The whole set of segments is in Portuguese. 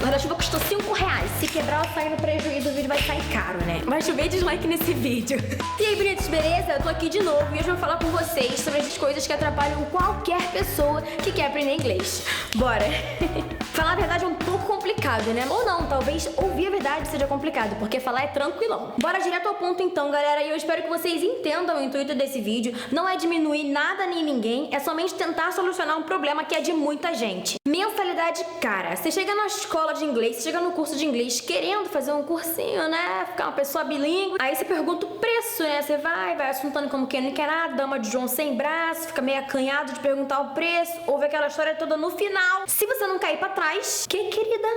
O guarda-chuva custou R$5. Se quebrar ou sair no prejuízo, o vídeo vai sair caro, né? Mas deixa eu ver dislike nesse vídeo. E aí, bonitos, beleza? Eu tô aqui de novo e hoje eu vou falar com vocês sobre essas coisas que atrapalham qualquer pessoa que quer aprender inglês. Bora! Falar a verdade é um pouco complicado, né? Ou não, talvez ouvir a verdade seja complicado, porque falar é tranquilão. Bora direto ao ponto então, galera, e eu espero que vocês entendam o intuito desse vídeo. Não é diminuir nada nem ninguém, é somente tentar solucionar um problema que é de muita gente. Mensalidade cara. Você chega na escola de inglês, você chega no curso de inglês querendo fazer um cursinho, né? Ficar uma pessoa bilíngue. Aí você pergunta o preço, né? Você vai assuntando como quem não quer nada, dama de João sem braço, fica meio acanhado de perguntar o preço, ouve aquela história toda no final. Se você não cair pra trás, que querida?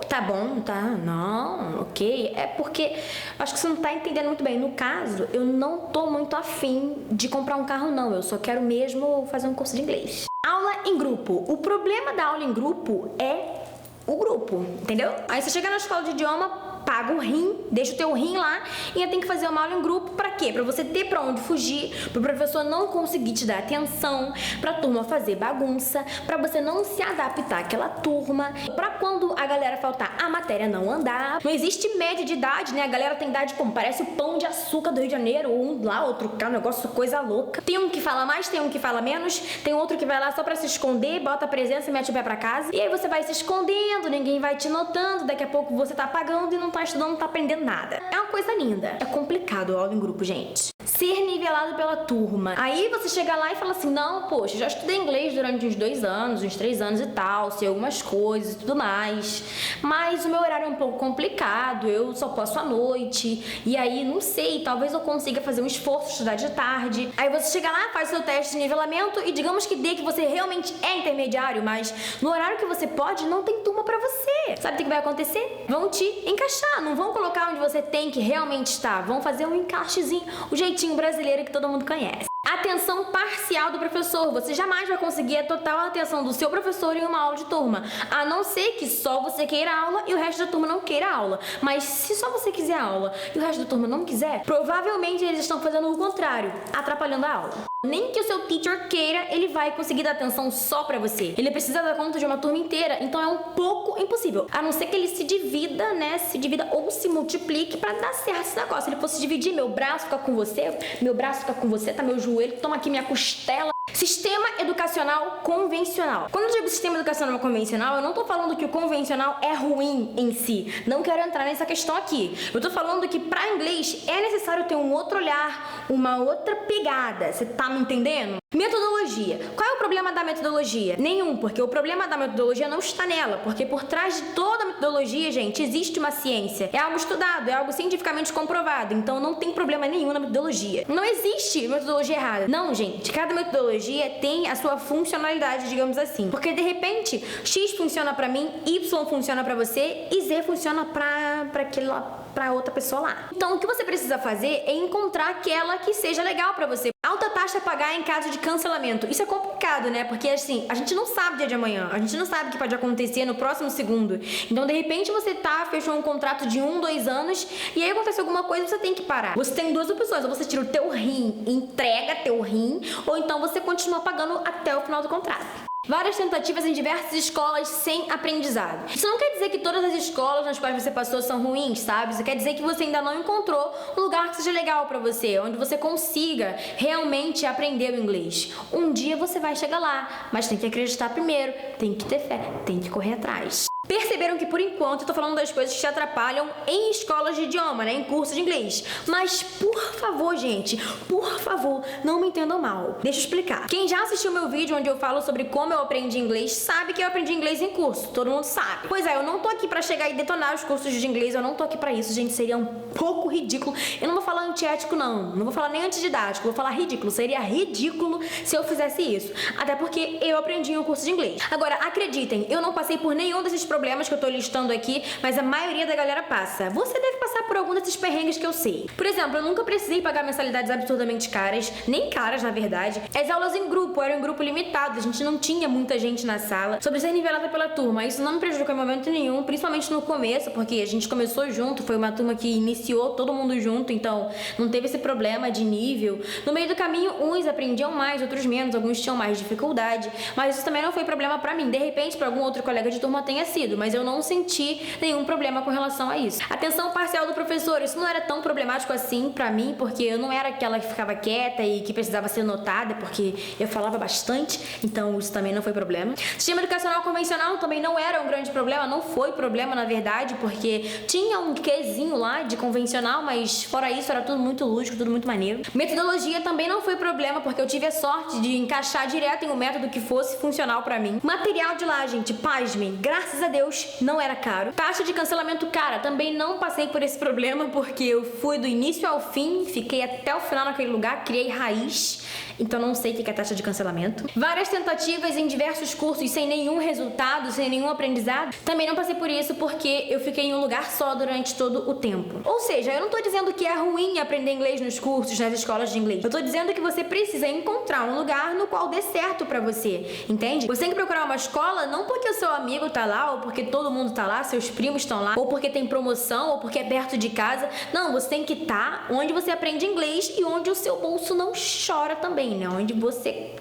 Tá bom, tá, não, ok. É porque acho que você não tá entendendo muito bem. No caso, eu não tô muito afim de comprar um carro, não. Eu só quero mesmo fazer um curso de inglês. Aula em grupo. O problema da aula em grupo é o grupo, entendeu? Aí você chega na escola de idioma, paga o rim, deixa o teu rim lá e ainda tem que fazer uma aula em grupo pra quê? Pra você ter pra onde fugir, pro professor não conseguir te dar atenção, pra turma fazer bagunça, pra você não se adaptar àquela turma, pra quando a galera faltar, a matéria não andar. Não existe média de idade, né? A galera tem idade como parece o Pão de Açúcar do Rio de Janeiro, ou um lá, outro cá, um negócio, coisa louca. Tem um que fala mais, tem um que fala menos, tem outro que vai lá só pra se esconder, bota a presença e mete o pé pra casa. E aí você vai se escondendo, ninguém vai te notando, daqui a pouco você tá apagando e não tá estudando, não tá aprendendo nada. É uma coisa linda. É complicado a aula em grupo, gente. Ser nivelado pela turma. Aí você chega lá e fala assim, não, poxa, já estudei inglês durante uns 2 anos, uns 3 anos e tal, sei algumas coisas e tudo mais, mas o meu horário é um pouco complicado, eu só posso à noite, e aí, não sei, talvez eu consiga fazer um esforço, estudar de tarde. Aí você chega lá, faz seu teste de nivelamento e digamos que dê que você realmente é intermediário, mas no horário que você pode, não tem turma pra você. Sabe o que vai acontecer? Vão te encaixar, não vão colocar onde você tem que realmente estar, vão fazer um encaixezinho, o jeitinho brasileiro que todo mundo conhece. Atenção parcial do professor. Você jamais vai conseguir a total atenção do seu professor em uma aula de turma, a não ser que só você queira aula e o resto da turma não queira aula. Mas se só você quiser aula e o resto da turma não quiser, provavelmente eles estão fazendo o contrário, atrapalhando a aula. Nem que o seu teacher queira, ele vai conseguir dar atenção só pra você. Ele precisa dar conta de uma turma inteira, então é um pouco impossível. A não ser que ele se divida, né? Se divida ou se multiplique pra dar certo esse negócio. Se ele fosse dividir, meu braço fica com você, meu braço fica com você, tá meu joelho, toma aqui minha costela. Sistema educacional convencional. Quando eu digo sistema educacional convencional, eu não tô falando que o convencional é ruim em si. Não quero entrar nessa questão aqui. Eu tô falando que para inglês é necessário ter um outro olhar, uma outra pegada. Você tá me entendendo? Metodologia. Qual é o problema da metodologia? Nenhum, porque o problema da metodologia não está nela, porque por trás de toda a metodologia, gente, existe uma ciência. É algo estudado, é algo cientificamente comprovado, então não tem problema nenhum na metodologia. Não existe metodologia errada. Não, gente, cada metodologia tem a sua funcionalidade, digamos assim. Porque de repente, X funciona pra mim, Y funciona pra você e Z funciona pra outra pessoa lá. Então, o que você precisa fazer é encontrar aquela que seja legal pra você. Alta taxa a pagar em caso de cancelamento. Isso é complicado, né? Porque assim, a gente não sabe o dia de amanhã. A gente não sabe o que pode acontecer no próximo segundo. Então, de repente, você fechou um contrato de 1, 2 anos e aí acontece alguma coisa e você tem que parar. Você tem 2 opções. Ou você tira o teu rim, entrega teu rim, ou então você continua pagando até o final do contrato. Várias tentativas em diversas escolas sem aprendizado. Isso não quer dizer que todas as escolas nas quais você passou são ruins, sabe? Isso quer dizer que você ainda não encontrou um lugar que seja legal pra você, onde você consiga realmente aprender o inglês. Um dia você vai chegar lá, mas tem que acreditar primeiro, tem que ter fé, tem que correr atrás. Perceberam que por enquanto eu tô falando das coisas que te atrapalham em escolas de idioma, né? Em curso de inglês. Mas por favor, gente, por favor, não me entendam mal. Deixa eu explicar. Quem já assistiu meu vídeo onde eu falo sobre como eu aprendi inglês, sabe que eu aprendi inglês em curso. Todo mundo sabe. Pois é, eu não tô aqui pra chegar e detonar os cursos de inglês, eu não tô aqui pra isso, gente. Seria um pouco ridículo. Eu não vou falar antiético, não. Não vou falar nem antididático, vou falar ridículo. Seria ridículo se eu fizesse isso. Até porque eu aprendi em um curso de inglês. Agora, acreditem, eu não passei por nenhum desses problemas que eu tô listando aqui, mas a maioria da galera passa. Você deve passar passar por algum desses perrengues que eu sei. Por exemplo, eu nunca precisei pagar mensalidades absurdamente caras, nem caras, na verdade. As aulas em grupo eram em grupo limitado, a gente não tinha muita gente na sala. Sobre ser nivelada pela turma, isso não me prejudicou em momento nenhum, principalmente no começo, porque a gente começou junto, foi uma turma que iniciou todo mundo junto, então não teve esse problema de nível. No meio do caminho, uns aprendiam mais, outros menos, alguns tinham mais dificuldade, mas isso também não foi problema pra mim. De repente, pra algum outro colega de turma tenha sido, mas eu não senti nenhum problema com relação a isso. Atenção parcial do professor, isso não era tão problemático assim pra mim, porque eu não era aquela que ficava quieta e que precisava ser notada, porque eu falava bastante, então isso também não foi problema. Sistema educacional convencional também não era um grande problema, não foi problema na verdade, porque tinha um quezinho lá de convencional, mas fora isso era tudo muito lúdico, tudo muito maneiro. Metodologia também não foi problema, porque eu tive a sorte de encaixar direto em um método que fosse funcional pra mim. Material de lá, gente, pasmem, graças a Deus não era caro. Taxa de cancelamento cara, também não passei por esse problema, porque eu fui do início ao fim, fiquei até o final naquele lugar, criei raiz, então não sei o que é taxa de cancelamento. Várias tentativas em diversos cursos sem nenhum resultado, sem nenhum aprendizado. Também não passei por isso porque eu fiquei em um lugar só durante todo o tempo. Ou seja, eu não tô dizendo que é ruim aprender inglês nos cursos, nas escolas de inglês. Eu tô dizendo que você precisa encontrar um lugar no qual dê certo pra você, entende? Você tem que procurar uma escola não porque o seu amigo tá lá, ou porque todo mundo tá lá, seus primos estão lá, ou porque tem promoção, ou porque é perto de casa. Não, você tem que estar onde você aprende inglês e onde o seu bolso não chora também, né? Onde você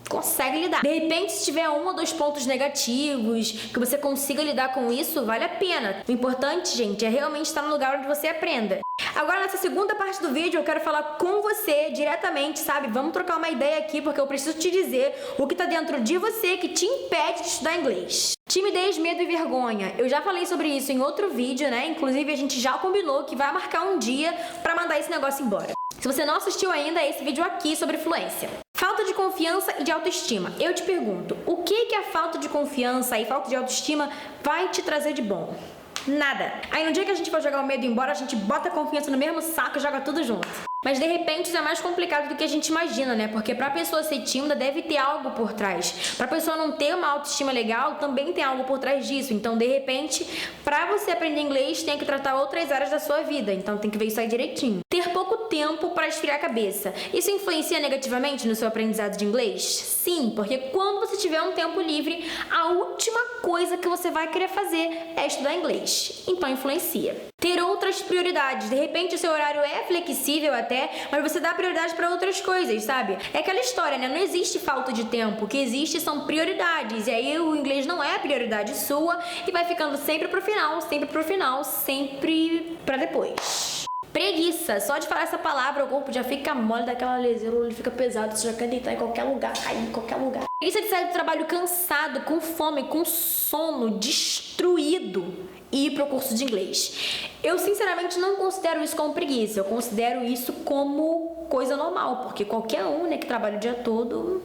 consegue lidar. De repente, se tiver um ou dois pontos negativos, que você consiga lidar com isso, vale a pena. O importante, gente, é realmente estar no lugar onde você aprenda. Agora, nessa segunda parte do vídeo, eu quero falar com você diretamente, sabe? Vamos trocar uma ideia aqui, porque eu preciso te dizer o que tá dentro de você que te impede de estudar inglês. Timidez, medo e vergonha. Eu já falei sobre isso em outro vídeo, né? Inclusive, a gente já combinou que vai marcar um dia pra mandar esse negócio embora. Se você não assistiu ainda, é esse vídeo aqui sobre fluência. Falta de confiança e de autoestima. Eu te pergunto, o que a falta de confiança e falta de autoestima vai te trazer de bom? Nada. Aí no dia que a gente for jogar o medo embora, a gente bota a confiança no mesmo saco e joga tudo junto. Mas de repente isso é mais complicado do que a gente imagina, né? Porque pra pessoa ser tímida deve ter algo por trás. Pra pessoa não ter uma autoestima legal, também tem algo por trás disso. Então, de repente, pra você aprender inglês, tem que tratar outras áreas da sua vida. Então, tem que ver isso aí direitinho. Ter pouco tempo pra esfriar a cabeça. Isso influencia negativamente no seu aprendizado de inglês? Sim, porque quando você tiver um tempo livre, a última coisa que você vai querer fazer é estudar inglês. Então, influencia. Ter outras prioridades. De repente, o seu horário é flexível até, mas você dá prioridade para outras coisas, sabe? É aquela história, né? Não existe falta de tempo. O que existe são prioridades. E aí o inglês não é prioridade sua e vai ficando sempre pro final, sempre pro final, sempre pra depois. Preguiça. Só de falar essa palavra, o corpo já fica mole daquela leseira, ele fica pesado, você já quer deitar em qualquer lugar, cair em qualquer lugar. Preguiça de sair do trabalho cansado, com fome, com sono, destruído e ir pro curso de inglês. Eu sinceramente não considero isso como preguiça, eu considero isso como coisa normal, porque qualquer um, né, que trabalha o dia todo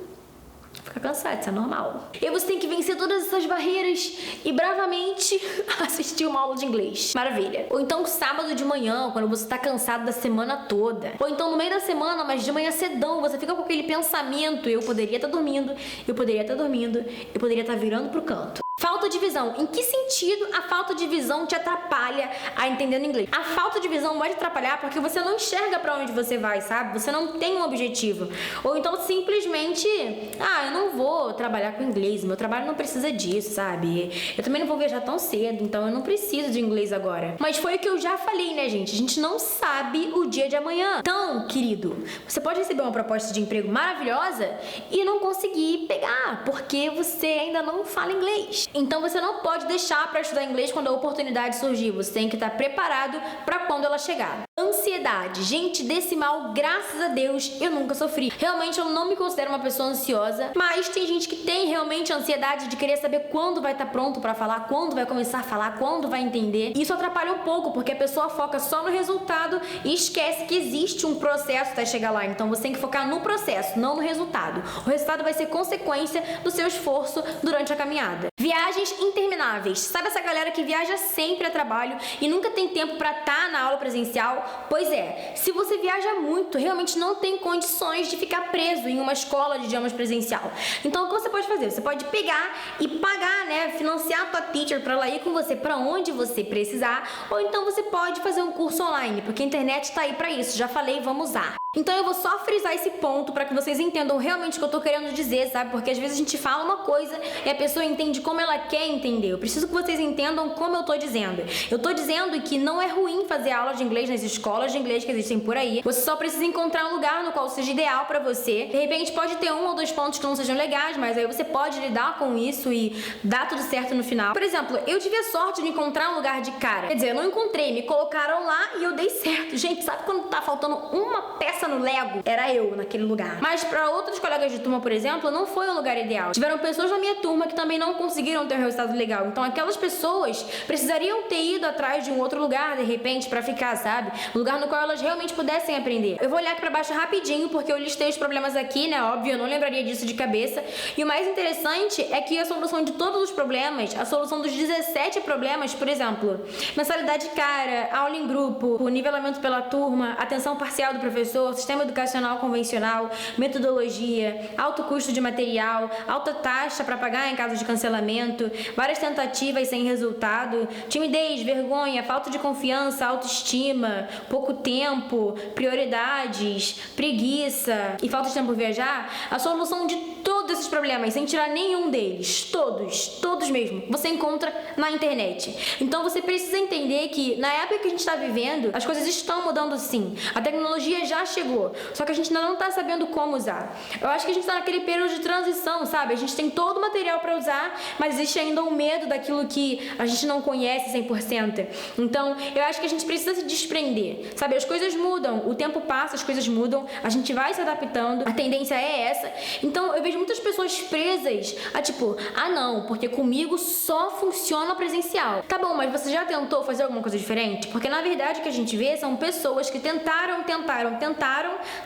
fica cansado, isso é normal. E você tem que vencer todas essas barreiras e bravamente assistir uma aula de inglês. Maravilha. Ou então sábado de manhã, quando você tá cansado da semana toda. Ou então no meio da semana, mas de manhã cedão, você fica com aquele pensamento, eu poderia estar dormindo, eu poderia estar dormindo, eu poderia estar virando pro canto. Falta de visão. Em que sentido a falta de visão te atrapalha a entender inglês? A falta de visão pode atrapalhar porque você não enxerga pra onde você vai, sabe? Você não tem um objetivo. Ou então simplesmente, eu não vou trabalhar com inglês, meu trabalho não precisa disso, sabe? Eu também não vou viajar tão cedo, então eu não preciso de inglês agora. Mas foi o que eu já falei, né, gente? A gente não sabe o dia de amanhã. Então, querido, você pode receber uma proposta de emprego maravilhosa e não conseguir pegar, porque você ainda não fala inglês. Então você não pode deixar para estudar inglês quando a oportunidade surgir. Você tem que estar preparado para quando ela chegar. Ansiedade. Gente, desse mal, graças a Deus, eu nunca sofri. Realmente eu não me considero uma pessoa ansiosa, mas tem gente que tem realmente ansiedade de querer saber quando vai estar pronto para falar, quando vai começar a falar, quando vai entender. Isso atrapalha um pouco, porque a pessoa foca só no resultado e esquece que existe um processo até chegar lá. Então você tem que focar no processo, não no resultado. O resultado vai ser consequência do seu esforço durante a caminhada. Viagens intermináveis. Sabe essa galera que viaja sempre a trabalho e nunca tem tempo pra estar na aula presencial? legal. Pois é, se você viaja muito, realmente não tem condições de ficar preso em uma escola de idiomas presencial. Então, o que você pode fazer? Você pode pegar e pagar, né, financiar a tua teacher para ela ir com você para onde você precisar, ou então você pode fazer um curso online, porque a internet tá aí para isso. Já falei, vamos usar. Então eu vou só frisar esse ponto para que vocês entendam realmente o que eu tô querendo dizer, sabe? Porque às vezes a gente fala uma coisa e a pessoa entende como ela quer entender. Eu preciso que vocês entendam como eu tô dizendo. Eu tô dizendo que não é ruim fazer aula de inglês nas escolas de inglês que existem por aí. Você só precisa encontrar um lugar no qual seja ideal para você. De repente pode ter um ou dois pontos que não sejam legais, mas aí você pode lidar com isso e dar tudo certo no final. Por exemplo, eu tive a sorte de encontrar um lugar de cara. Quer dizer, eu não encontrei, me colocaram lá e eu dei certo. Gente, sabe quando tá faltando uma peça no Lego? Era eu naquele lugar. Mas para outros colegas de turma, por exemplo, não foi um lugar ideal. Tiveram pessoas na minha turma que também não conseguiram ter um resultado legal. Então aquelas pessoas precisariam ter ido atrás de um outro lugar, de repente, para ficar, sabe? Um lugar no qual elas realmente pudessem aprender. Eu vou olhar aqui para baixo rapidinho, porque eu listei os problemas aqui, né? Óbvio, eu não lembraria disso de cabeça. E o mais interessante é que a solução de todos os problemas, a solução dos 17 problemas, por exemplo, mensalidade cara, aula em grupo, o nivelamento pela turma, atenção parcial do professor, sistema educacional convencional, metodologia, alto custo de material, alta taxa para pagar em caso de cancelamento, várias tentativas sem resultado, timidez, vergonha, falta de confiança, autoestima, pouco tempo, prioridades, preguiça e falta de tempo para viajar, a solução de todos esses problemas, sem tirar nenhum deles, todos mesmo, você encontra na internet. Então você precisa entender que na época que a gente está vivendo, as coisas estão mudando sim. A tecnologia já chegou, só que a gente ainda não está sabendo como usar. Eu acho que a gente está naquele período de transição, sabe? A gente tem todo o material para usar, mas existe ainda um medo daquilo que a gente não conhece 100%. Então, eu acho que a gente precisa se desprender, sabe? As coisas mudam, o tempo passa, as coisas mudam, a gente vai se adaptando, a tendência é essa. Então, eu vejo muitas pessoas presas a tipo, ah não, porque comigo só funciona presencial. Tá bom, mas você já tentou fazer alguma coisa diferente? Porque na verdade o que a gente vê são pessoas que tentaram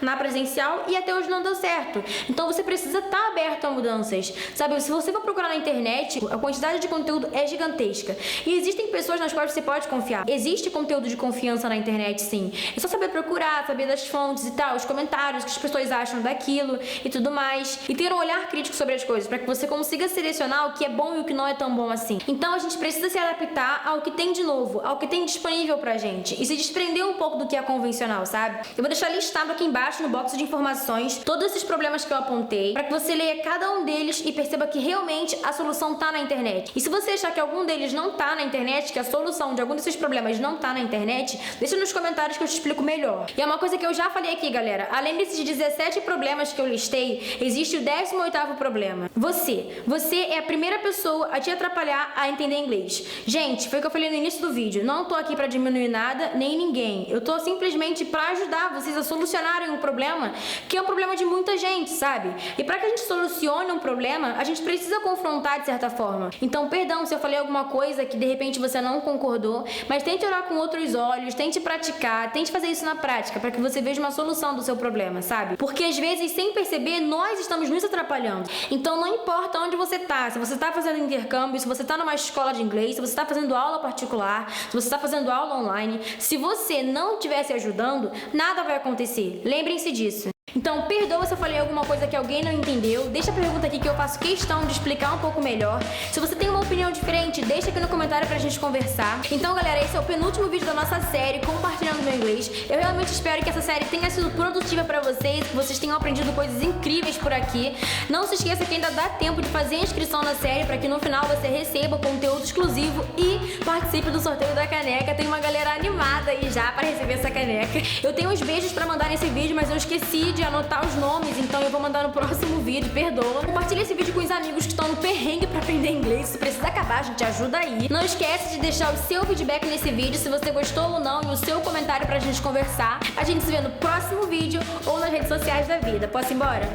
na presencial e até hoje não deu certo. Então você precisa estar aberto a mudanças, sabe? Se você for procurar na internet, a quantidade de conteúdo é gigantesca. E existem pessoas nas quais você pode confiar. Existe conteúdo de confiança na internet, sim. É só saber procurar, saber das fontes e tal, os comentários, o que as pessoas acham daquilo e tudo mais. E ter um olhar crítico sobre as coisas, para que você consiga selecionar o que é bom e o que não é tão bom assim. Então a gente precisa se adaptar ao que tem de novo, ao que tem disponível pra gente. E se desprender um pouco do que é convencional, sabe? Eu vou deixar listado aqui embaixo no box de informações todos esses problemas que eu apontei, para que você leia cada um deles e perceba que realmente a solução tá na internet. E se você achar que algum deles não tá na internet, que a solução de algum desses problemas não tá na internet, deixa nos comentários que eu te explico melhor. E é uma coisa que eu já falei aqui, galera. Além desses 17 problemas que eu listei, existe o 18º problema. Você é a primeira pessoa a te atrapalhar a entender inglês. Gente, foi o que eu falei no início do vídeo. Não tô aqui pra diminuir nada, nem ninguém. Eu tô simplesmente pra ajudar vocês a solucionarem um problema que é um problema de muita gente, sabe? E pra que a gente solucione um problema, a gente precisa confrontar de certa forma. Então, perdão se eu falei alguma coisa que de repente você não concordou, mas tente olhar com outros olhos, tente praticar, tente fazer isso na prática, pra que você veja uma solução do seu problema, sabe? Porque às vezes, sem perceber, nós estamos nos atrapalhando. Então, não importa onde você tá, se você tá fazendo intercâmbio, se você tá numa escola de inglês, se você tá fazendo aula particular, se você tá fazendo aula online, se você não estiver se ajudando, nada vai acontecer. Lembrem-se disso. Então, perdoa se eu falei alguma coisa que alguém não entendeu. Deixa a pergunta aqui que eu faço questão de explicar um pouco melhor. Se você tem uma opinião diferente, deixa aqui no comentário pra gente conversar. Então, galera, esse é o penúltimo vídeo da nossa série Compartilhando Meu Inglês. Eu realmente espero que essa série tenha sido produtiva pra vocês, que vocês tenham aprendido coisas incríveis por aqui. Não se esqueça que ainda dá tempo de fazer a inscrição na série pra que no final você receba conteúdo exclusivo e participe do sorteio da caneca. Tem uma galera animada aí já pra receber essa caneca. Eu tenho uns beijos pra mandar nesse vídeo, mas eu esqueci de anotar os nomes, então eu vou mandar no próximo vídeo, perdoa. Compartilha esse vídeo com os amigos que estão no perrengue pra aprender inglês. Isso precisa acabar, gente, ajuda aí. Não esquece de deixar o seu feedback nesse vídeo, se você gostou ou não, e o seu comentário pra gente conversar. A gente se vê no próximo vídeo ou nas redes sociais da vida. Posso ir embora?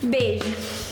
Beijo!